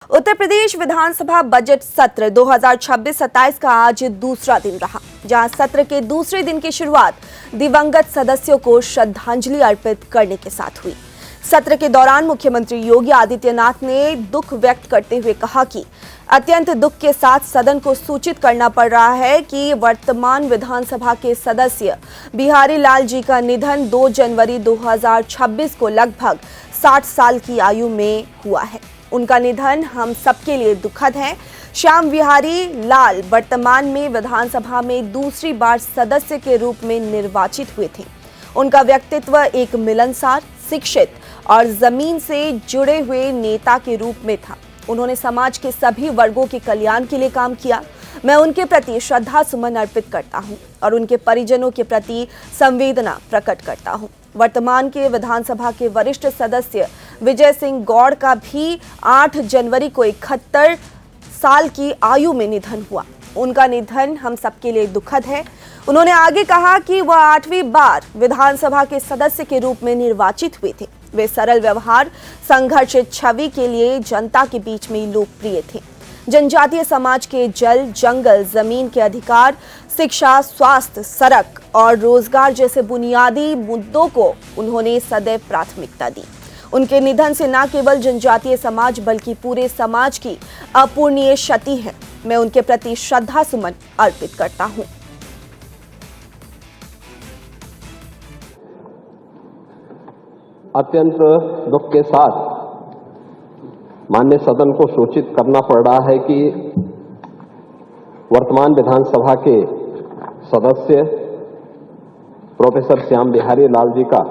उत्तर प्रदेश विधानसभा budget सत्र 2026-27 का आज दूसरा दिन रहा, जहां सत्र के दूसरे दिन की शुरुआत दिवंगत सदस्यों को श्रद्धांजलि अर्पित करने के साथ हुई। सत्र के दौरान मुख्यमंत्री योगी आदित्यनाथ ने दुख व्यक्त करते हुए कहा कि अत्यंत दुख के साथ सदन को सूचित करना पड़ रहा है कि वर्तमान विधानसभा के सदस्य बिहारी लाल जी का निधन 2 जनवरी 2026 को लगभग 60 साल की आयु में हुआ है। उनका निधन हम सबके लिए दुखद है। श्याम बिहारी लाल वर्तमान में विधानसभा में दूसरी बार सदस्य के रूप में निर्वाचित हुए थे। उनका व्यक्तित्व एक मिलनसार, शिक्षित और जमीन से जुड़े हुए नेता के रूप में था। उन्होंने समाज के सभी वर्गों के कल्याण के लिए काम किया। मैं उनके प्रति श्रद्धा सुमन अर्पित करता हूं और उनके परिजनों के प्रति संवेदना प्रकट करता हूं। वर्तमान के विधानसभा के वरिष्ठ सदस्य विजय सिंह गौड़ का भी 8 जनवरी को 71 साल की आयु में निधन हुआ। उनका निधन हम सबके लिए दुखद है। उन्होंने आगे कहा कि वह 8वीं बार विधानसभा के सदस्य के रूप में निर्वाचित हुए थे। वे सरल व्यवहार, संघर्षित छवि के लिए जनता के बीच में लोकप्रिय थे। जनजातीय समाज के जल, जंगल, जमीन के अधिकार, शिक्षा, स्वास्थ्य, सड़क और रोजगार जैसे बुनियादी मुद्दों को उन्होंने सदैव प्राथमिकता दी। उनके निधन से न केवल जनजातीय समाज बल्कि पूरे समाज की अपूरणीय क्षति है। मैं उनके प्रति श्रद्धा सुमन अर्पित करता हूं। अत्यंत दुख के साथ माननीय सदन को सूचित करना पड़ रहा है कि वर्तमान विधानसभा के सदस्य प्रोफेसर श्याम बिहारी लाल जी का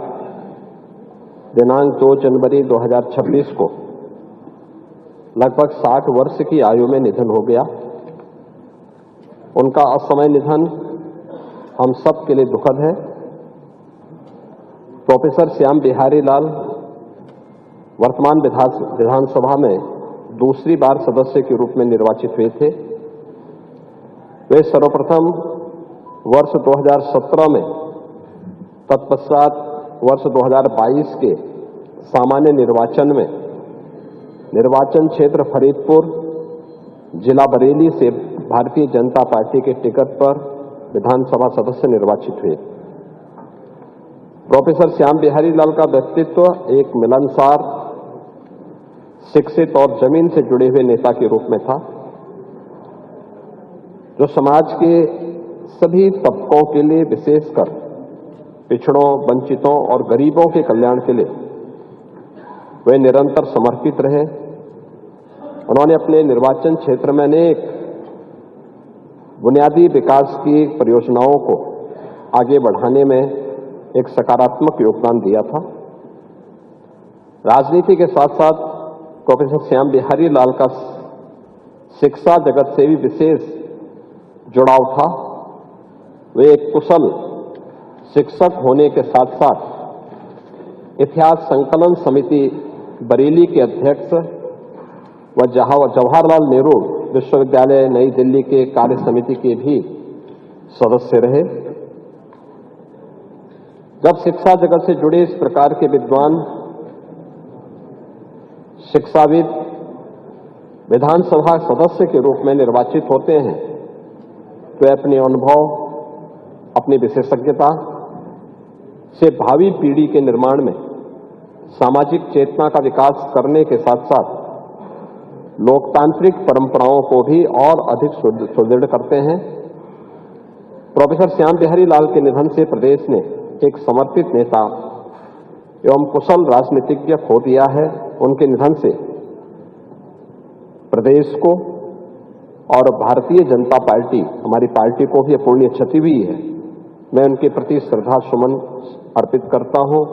दिनांक 2 जनवरी 2026 को लगभग 60 वर्ष की आयु में निधन हो गया। उनका असमय निधन हम सब के लिए दुखद है। प्रोफेसर श्याम बिहारी लाल वर्तमान विधानसभा में दूसरी बार सदस्य के रूप में निर्वाचित हुए थे। वे सर्वप्रथम वर्ष 2017 में, तत्पश्चात वर्ष 2022 के सामान्य निर्वाचन में निर्वाचन क्षेत्र फरीदपुर, जिला बरेली से भारतीय जनता पार्टी के टिकट पर विधानसभा सदस्य निर्वाचित हुए। प्रोफेसर श्याम बिहारी लाल का व्यक्तित्व एक मिलनसार, शिक्षित और जमीन से जुड़े हुए नेता के रूप में था, जो समाज के सभी तबकों के लिए, विशेषकर पिछड़ों, वंचितों और गरीबों के कल्याण के लिए वे निरंतर समर्पित रहे। उन्होंने अपने निर्वाचन क्षेत्र में अनेक बुनियादी विकास की परियोजनाओं को आगे बढ़ाने में एक सकारात्मक योगदान दिया था। राजनीति के साथ साथ प्रोफेसर श्याम बिहारी लाल का शिक्षा जगत से भी विशेष जुड़ाव था। वे एक कुशल शिक्षक होने के साथ साथ इतिहास संकलन समिति बरेली के अध्यक्ष व जवाहरलाल नेहरू विश्वविद्यालय नई दिल्ली के कार्य समिति के भी सदस्य रहे। जब शिक्षा जगत से जुड़े इस प्रकार के विद्वान शिक्षाविद विधानसभा सदस्य के रूप में निर्वाचित होते हैं तो अपने अनुभव, अपनी विशेषज्ञता से भावी पीढ़ी के निर्माण में सामाजिक चेतना का विकास करने के साथ साथ लोकतांत्रिक परंपराओं को भी और अधिक सुदृढ़ करते हैं। प्रोफेसर श्याम बिहारी लाल के निधन से प्रदेश ने एक समर्पित नेता एवं कुशल राजनीतिज्ञ खो दिया है। उनके निधन से प्रदेश को और भारतीय जनता पार्टी, हमारी पार्टी को भी अपूरणीय क्षति हुई है। मैं उनके प्रति श्रद्धा सुमन अर्पित करता हूं।